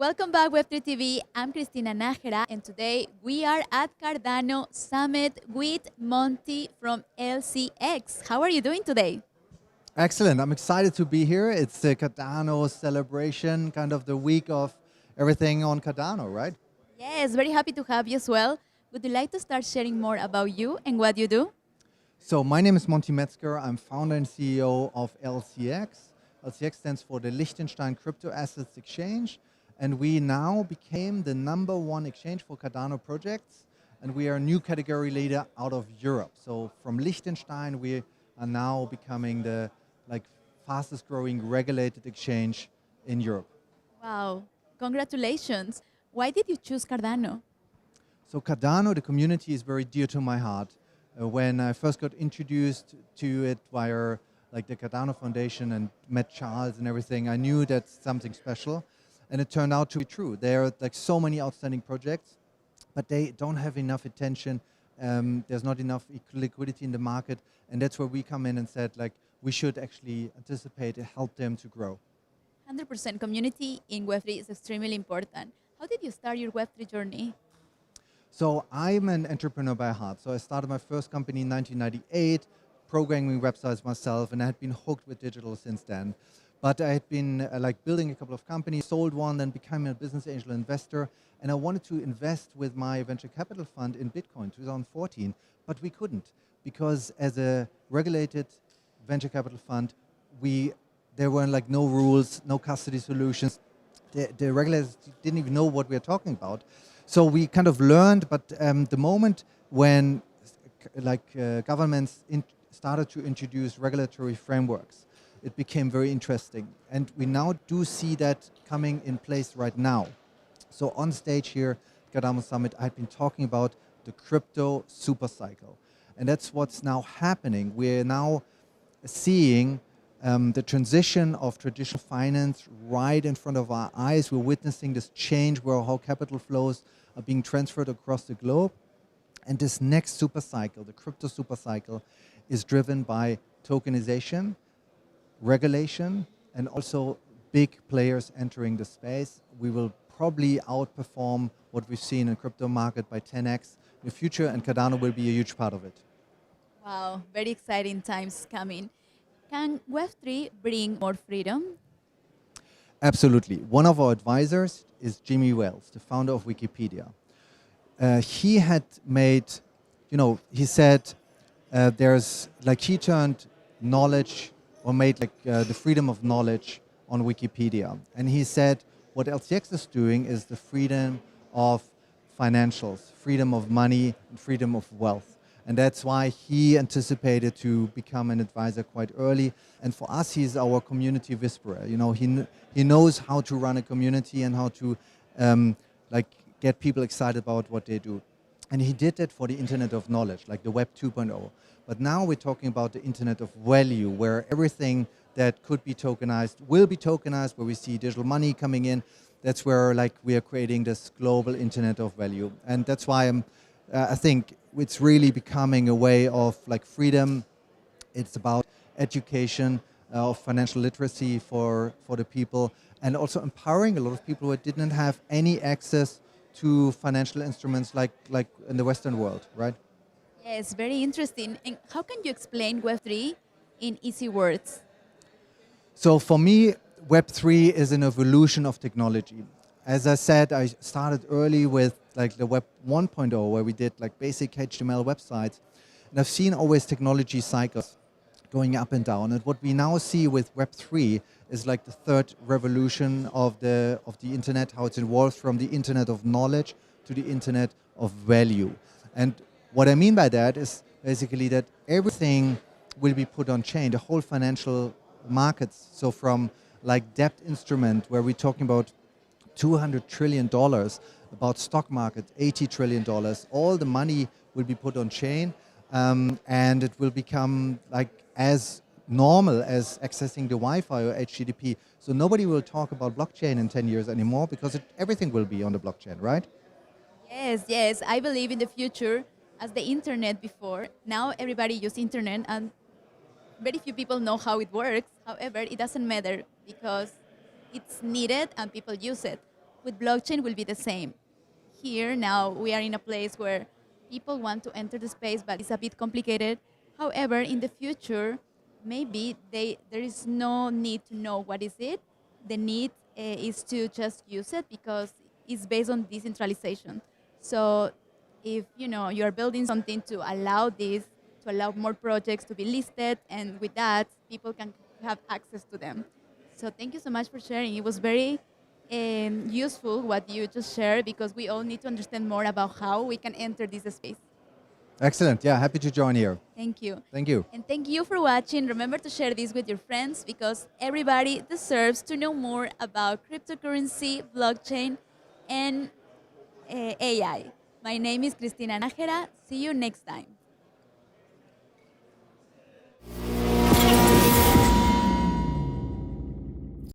Welcome back, Web3 TV. I'm Cristina Najera, and today we are at Cardano Summit with Monty from LCX. How are you doing today? Excellent. I'm excited to be here. It's the Cardano celebration, kind of the week of everything on Cardano, right? Yes, very happy to have you as well. Would you like to start sharing more about you and what you do? So my name is Monty Metzger. I'm founder and CEO of LCX. LCX stands for the Liechtenstein Crypto Assets Exchange. And we now became the #1 exchange for Cardano projects. And we are a new category leader out of Europe. So from Liechtenstein, we are now becoming the fastest growing regulated exchange in Europe. Wow, congratulations. Why did you choose Cardano? So Cardano, the community is very dear to my heart. When I first got introduced to it via the Cardano Foundation and met Charles and everything, I knew that's something special. And it turned out to be true. There are so many outstanding projects, but they don't have enough attention. There's not enough liquidity in the market. And that's where we come in and said, we should actually anticipate and help them to grow. 100% community in Web3 is extremely important. How did you start your Web3 journey? So I'm an entrepreneur by heart. So I started my first company in 1998, programming websites myself, and I had been hooked with digital since then. But I had been building a couple of companies, sold one, then became a business angel investor. And I wanted to invest with my venture capital fund in Bitcoin 2014, but we couldn't because as a regulated venture capital fund, there were no rules, no custody solutions. The regulators didn't even know what we were talking about. So we kind of learned, but the moment when governments started to introduce regulatory frameworks, it became very interesting. And we now do see that coming in place right now. So on stage here at Cardano Summit, I've been talking about the crypto super cycle. And that's what's now happening. We're now seeing the transition of traditional finance right in front of our eyes. We're witnessing this change where how capital flows are being transferred across the globe. And this next super cycle, the crypto super cycle, is driven by tokenization, regulation, and also big players entering the space. We will probably outperform what we've seen in the crypto market by 10x in the future, and Cardano will be a huge part of it. Wow, very exciting times coming. Can Web3 bring more freedom? Absolutely. One of our advisors is Jimmy Wales, the founder of Wikipedia. He had made, he said he turned knowledge or made the freedom of knowledge on Wikipedia. And he said what LCX is doing is the freedom of financials, freedom of money, and freedom of wealth. And that's why he anticipated to become an advisor quite early. And for us, he's our community whisperer. He knows how to run a community and how to get people excited about what they do. And he did that for the Internet of Knowledge, like the Web 2.0. But now we're talking about the Internet of Value, where everything that could be tokenized will be tokenized, where we see digital money coming in. That's where we are creating this global Internet of Value. And that's why I think it's really becoming a way of freedom. It's about education of financial literacy for the people, and also empowering a lot of people who didn't have any access to financial instruments like in the Western world, right? Yes, very interesting. And how can you explain Web3 in easy words? So for me, Web3 is an evolution of technology. As I said, I started early with the Web 1.0, where we did basic HTML websites. And I've seen always technology cycles going up and down. And what we now see with Web3 is the third revolution of the internet, how it's evolved from the internet of knowledge to the internet of value. And what I mean by that is basically that everything will be put on chain, the whole financial markets. So from debt instrument, where we're talking about $200 trillion, about stock market, $80 trillion, all the money will be put on chain, and it will become as normal as accessing the Wi-Fi or HTTP. So nobody will talk about blockchain in 10 years anymore because everything will be on the blockchain, right? Yes, yes. I believe in the future as the internet before. Now everybody uses internet and very few people know how it works. However, it doesn't matter because it's needed and people use it. with blockchain will be the same. Here now we are in a place where people want to enter the space, but it's a bit complicated. However, in the future, maybe there is no need to know what is it. The need is to just use it because it's based on decentralization. So if you are building something to allow this, to allow more projects to be listed, and with that, people can have access to them. So thank you so much for sharing. It was very useful what you just shared because we all need to understand more about how we can enter this space. Excellent. Yeah, happy to join here. Thank you. Thank you. And thank you for watching. Remember to share this with your friends because everybody deserves to know more about cryptocurrency, blockchain, and AI. My name is Cristina Najera. See you next time.